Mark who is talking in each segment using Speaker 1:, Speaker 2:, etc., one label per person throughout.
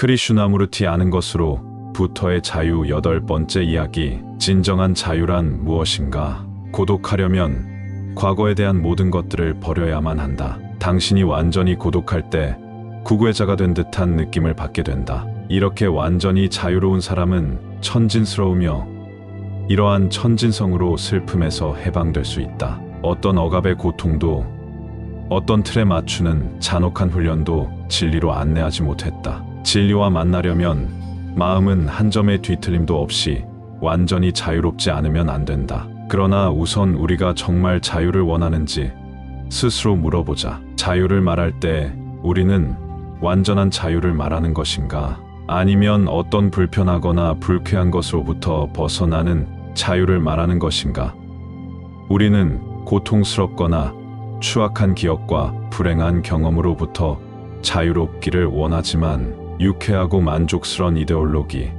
Speaker 1: 크리슈나무르티 아는 것으로 부터의 자유 8번째 이야기. 진정한 자유란 무엇인가? 고독하려면 과거에 대한 모든 것들을 버려야만 한다. 당신이 완전히 고독할 때 구구의자가 된 듯한 느낌을 받게 된다. 이렇게 완전히 자유로운 사람은 천진스러우며 이러한 천진성으로 슬픔에서 해방될 수 있다. 어떤 억압의 고통도 어떤 틀에 맞추는 잔혹한 훈련도 진리로 안내하지 못했다. 진리와 만나려면 마음은 한 점의 뒤틀림도 없이 완전히 자유롭지 않으면 안 된다. 그러나 우선 우리가 정말 자유를 원하는지 스스로 물어보자. 자유를 말할 때 우리는 완전한 자유를 말하는 것인가? 아니면 어떤 불편하거나 불쾌한 것으로부터 벗어나는 자유를 말하는 것인가? 우리는 고통스럽거나 추악한 기억과 불행한 경험으로부터 자유롭기를 원하지만 유쾌하고 만족스러운 이데올로기,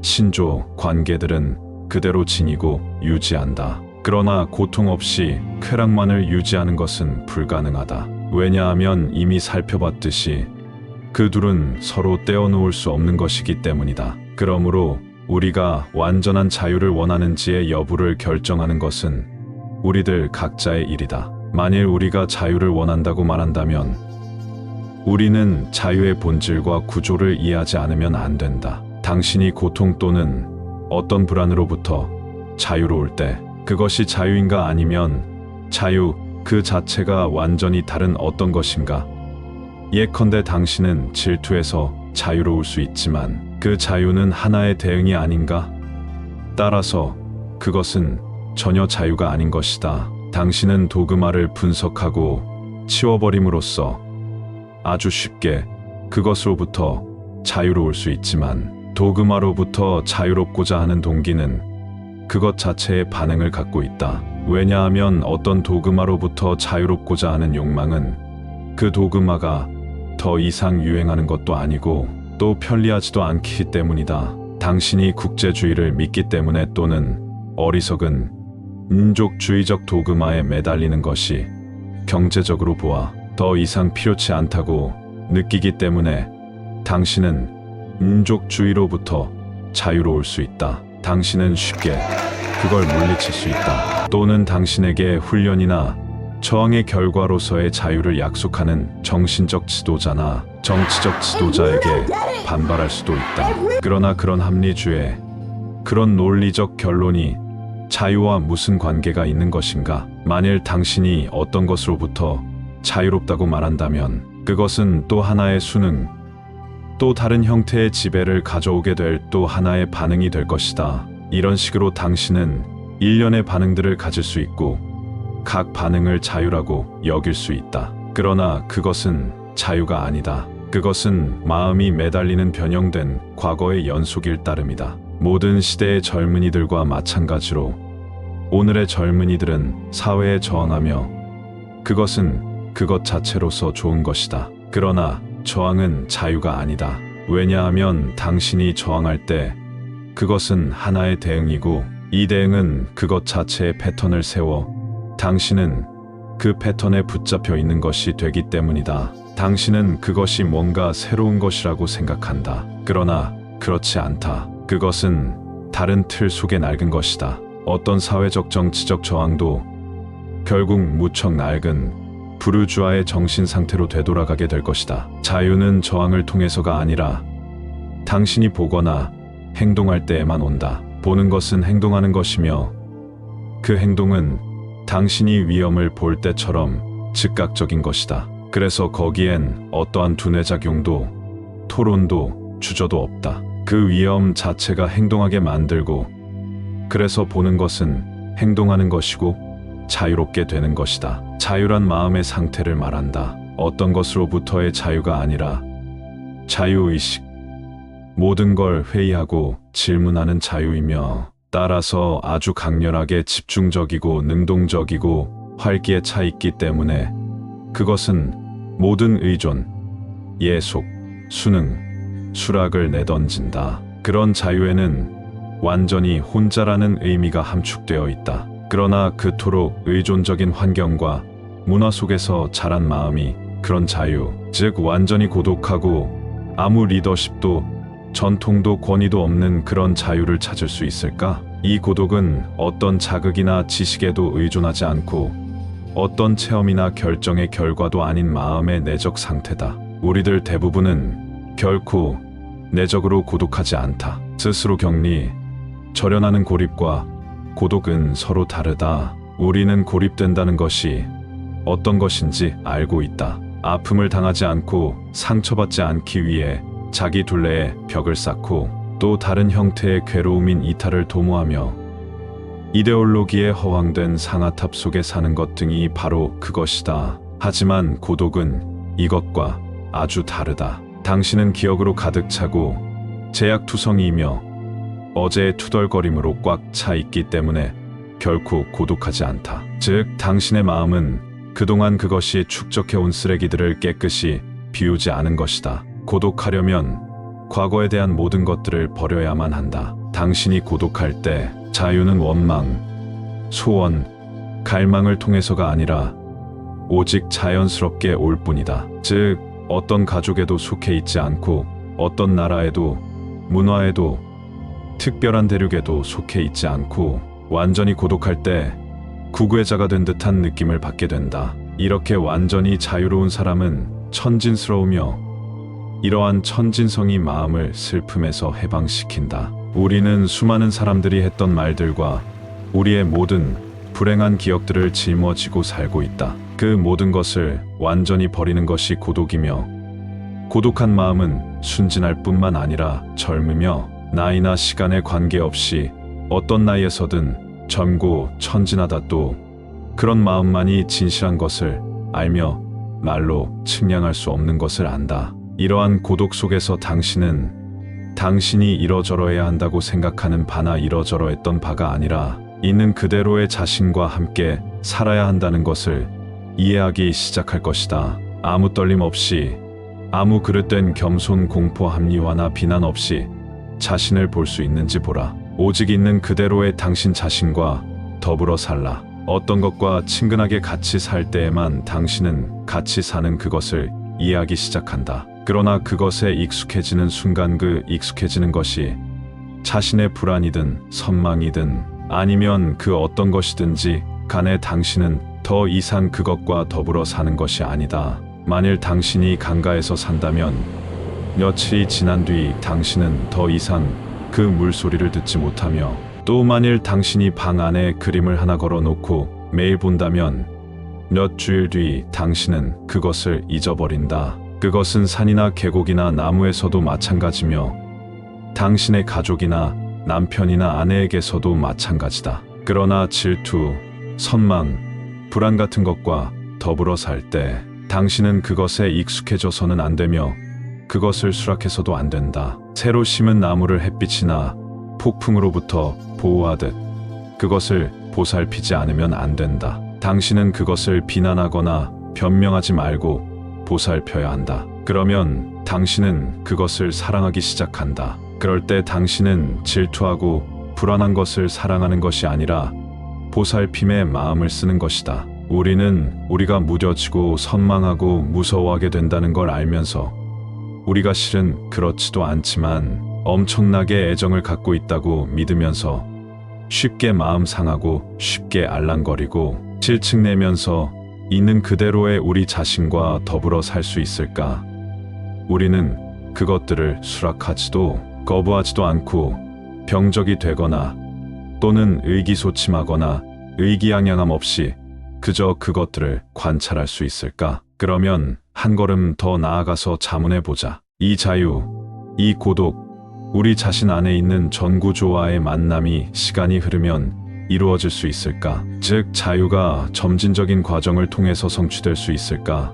Speaker 1: 신조, 관계들은 그대로 지니고 유지한다. 그러나 고통 없이 쾌락만을 유지하는 것은 불가능하다. 왜냐하면 이미 살펴봤듯이 그 둘은 서로 떼어놓을 수 없는 것이기 때문이다. 그러므로 우리가 완전한 자유를 원하는지의 여부를 결정하는 것은 우리들 각자의 일이다. 만일 우리가 자유를 원한다고 말한다면 우리는 자유의 본질과 구조를 이해하지 않으면 안 된다. 당신이 고통 또는 어떤 불안으로부터 자유로울 때 그것이 자유인가 아니면 자유 그 자체가 완전히 다른 어떤 것인가? 예컨대 당신은 질투에서 자유로울 수 있지만 그 자유는 하나의 대응이 아닌가? 따라서 그것은 전혀 자유가 아닌 것이다. 당신은 도그마를 분석하고 치워버림으로써 아주 쉽게 그것으로부터 자유로울 수 있지만 도그마로부터 자유롭고자 하는 동기는 그것 자체의 반응을 갖고 있다. 왜냐하면 어떤 도그마로부터 자유롭고자 하는 욕망은 그 도그마가 더 이상 유행하는 것도 아니고 또 편리하지도 않기 때문이다. 당신이 국제주의를 믿기 때문에 또는 어리석은 민족주의적 도그마에 매달리는 것이 경제적으로 보아 더 이상 필요치 않다고 느끼기 때문에 당신은 민족주의로부터 자유로울 수 있다. 당신은 쉽게 그걸 물리칠 수 있다. 또는 당신에게 훈련이나 저항의 결과로서의 자유를 약속하는 정신적 지도자나 정치적 지도자에게 반발할 수도 있다. 그러나 그런 합리주의, 그런 논리적 결론이 자유와 무슨 관계가 있는 것인가? 만일 당신이 어떤 것으로부터 자유롭다고 말한다면 그것은 또 하나의 수능, 또 다른 형태의 지배를 가져오게 될 또 하나의 반응이 될 것이다. 이런 식으로 당신은 일련의 반응들을 가질 수 있고 각 반응을 자유라고 여길 수 있다. 그러나 그것은 자유가 아니다. 그것은 마음이 매달리는 변형된 과거의 연속일 따름이다. 모든 시대의 젊은이들과 마찬가지로 오늘의 젊은이들은 사회에 저항하며 그것은 그것 자체로서 좋은 것이다. 그러나 저항은 자유가 아니다. 왜냐하면 당신이 저항할 때 그것은 하나의 대응이고 이 대응은 그것 자체의 패턴을 세워 당신은 그 패턴에 붙잡혀 있는 것이 되기 때문이다. 당신은 그것이 뭔가 새로운 것이라고 생각한다. 그러나 그렇지 않다. 그것은 다른 틀 속에 낡은 것이다. 어떤 사회적 정치적 저항도 결국 무척 낡은 부르주아의 정신 상태로 되돌아가게 될 것이다. 자유는 저항을 통해서가 아니라 당신이 보거나 행동할 때에만 온다. 보는 것은 행동하는 것이며 그 행동은 당신이 위험을 볼 때처럼 즉각적인 것이다. 그래서 거기엔 어떠한 두뇌작용도 토론도 주저도 없다. 그 위험 자체가 행동하게 만들고 그래서 보는 것은 행동하는 것이고 자유롭게 되는 것이다. 자유란 마음의 상태를 말한다. 어떤 것으로부터의 자유가 아니라 자유의식, 모든 걸 회의하고 질문하는 자유이며 따라서 아주 강렬하게 집중적이고 능동적이고 활기에 차 있기 때문에 그것은 모든 의존, 예속, 수능, 수락을 내던진다. 그런 자유에는 완전히 혼자라는 의미가 함축되어 있다. 그러나 그토록 의존적인 환경과 문화 속에서 자란 마음이 그런 자유, 즉 완전히 고독하고 아무 리더십도 전통도 권위도 없는 그런 자유를 찾을 수 있을까? 이 고독은 어떤 자극이나 지식에도 의존하지 않고 어떤 체험이나 결정의 결과도 아닌 마음의 내적 상태다. 우리들 대부분은 결코 내적으로 고독하지 않다. 스스로 격리, 절연하는 고립과 고독은 서로 다르다. 우리는 고립된다는 것이 어떤 것인지 알고 있다. 아픔을 당하지 않고 상처받지 않기 위해 자기 둘레에 벽을 쌓고 또 다른 형태의 괴로움인 이탈을 도모하며 이데올로기에 허황된 상아탑 속에 사는 것 등이 바로 그것이다. 하지만 고독은 이것과 아주 다르다. 당신은 기억으로 가득 차고 제약투성이이며 어제의 투덜거림으로 꽉 차 있기 때문에 결코 고독하지 않다. 즉, 당신의 마음은 그동안 그것이 축적해온 쓰레기들을 깨끗이 비우지 않은 것이다. 고독하려면 과거에 대한 모든 것들을 버려야만 한다. 당신이 고독할 때 자유는 원망, 소원, 갈망을 통해서가 아니라 오직 자연스럽게 올 뿐이다. 즉, 어떤 가족에도 속해 있지 않고 어떤 나라에도 문화에도 특별한 대륙에도 속해 있지 않고 완전히 고독할 때 구구의 자가 된 듯한 느낌을 받게 된다. 이렇게 완전히 자유로운 사람은 천진스러우며 이러한 천진성이 마음을 슬픔에서 해방시킨다. 우리는 수많은 사람들이 했던 말들과 우리의 모든 불행한 기억들을 짊어지고 살고 있다. 그 모든 것을 완전히 버리는 것이 고독이며 고독한 마음은 순진할 뿐만 아니라 젊으며 나이나 시간에 관계없이 어떤 나이에서든 젊고 천진하다. 또 그런 마음만이 진실한 것을 알며 말로 측량할 수 없는 것을 안다. 이러한 고독 속에서 당신은 당신이 이러저러해야 한다고 생각하는 바나 이러저러했던 바가 아니라 있는 그대로의 자신과 함께 살아야 한다는 것을 이해하기 시작할 것이다. 아무 떨림 없이, 아무 그릇된 겸손, 공포, 합리화나 비난 없이 자신을 볼 수 있는지 보라. 오직 있는 그대로의 당신 자신과 더불어 살라. 어떤 것과 친근하게 같이 살 때에만 당신은 같이 사는 그것을 이해하기 시작한다. 그러나 그것에 익숙해지는 순간 그 익숙해지는 것이 자신의 불안이든 선망이든 아니면 그 어떤 것이든지 간에 당신은 더 이상 그것과 더불어 사는 것이 아니다. 만일 당신이 강가에서 산다면 며칠이 지난 뒤 당신은 더 이상 그 물소리를 듣지 못하며 또 만일 당신이 방 안에 그림을 하나 걸어놓고 매일 본다면 몇 주일 뒤 당신은 그것을 잊어버린다. 그것은 산이나 계곡이나 나무에서도 마찬가지며 당신의 가족이나 남편이나 아내에게서도 마찬가지다. 그러나 질투, 선망, 불안 같은 것과 더불어 살 때 당신은 그것에 익숙해져서는 안 되며 그것을 수락해서도 안 된다. 새로 심은 나무를 햇빛이나 폭풍으로부터 보호하듯 그것을 보살피지 않으면 안 된다. 당신은 그것을 비난하거나 변명하지 말고 보살펴야 한다. 그러면 당신은 그것을 사랑하기 시작한다. 그럴 때 당신은 질투하고 불안한 것을 사랑하는 것이 아니라 보살핌의 마음을 쓰는 것이다. 우리는 우리가 무뎌지고 선망하고 무서워하게 된다는 걸 알면서 우리가 실은 그렇지도 않지만 엄청나게 애정을 갖고 있다고 믿으면서 쉽게 마음 상하고 쉽게 알랑거리고 실증내면서 있는 그대로의 우리 자신과 더불어 살 수 있을까? 우리는 그것들을 수락하지도 거부하지도 않고 병적이 되거나 또는 의기소침하거나 의기양양함 없이 그저 그것들을 관찰할 수 있을까? 그러면 한 걸음 더 나아가서 자문해보자. 이 자유, 이 고독, 우리 자신 안에 있는 전구조와의 만남이 시간이 흐르면 이루어질 수 있을까? 즉, 자유가 점진적인 과정을 통해서 성취될 수 있을까?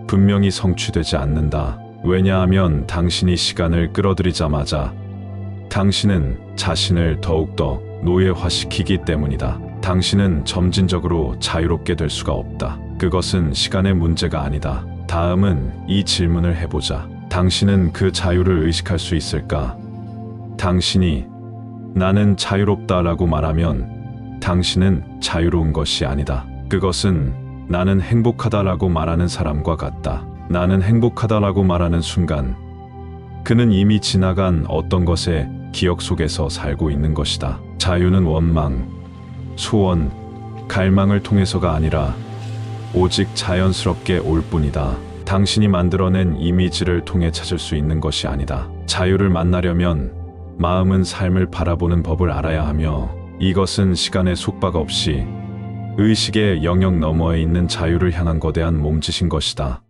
Speaker 1: 분명히 성취되지 않는다. 왜냐하면 당신이 시간을 끌어들이자마자 당신은 자신을 더욱더 노예화시키기 때문이다. 당신은 점진적으로 자유롭게 될 수가 없다. 그것은 시간의 문제가 아니다. 다음은 이 질문을 해보자. 당신은 그 자유를 의식할 수 있을까? 당신이 나는 자유롭다라고 말하면 당신은 자유로운 것이 아니다. 그것은 나는 행복하다라고 말하는 사람과 같다. 나는 행복하다라고 말하는 순간 그는 이미 지나간 어떤 것의 기억 속에서 살고 있는 것이다. 자유는 원망, 소원, 갈망을 통해서가 아니라 오직 자연스럽게 올 뿐이다. 당신이 만들어낸 이미지를 통해 찾을 수 있는 것이 아니다. 자유를 만나려면 마음은 삶을 바라보는 법을 알아야 하며, 이것은 시간의 속박 없이 의식의 영역 너머에 있는 자유를 향한 거대한 몸짓인 것이다.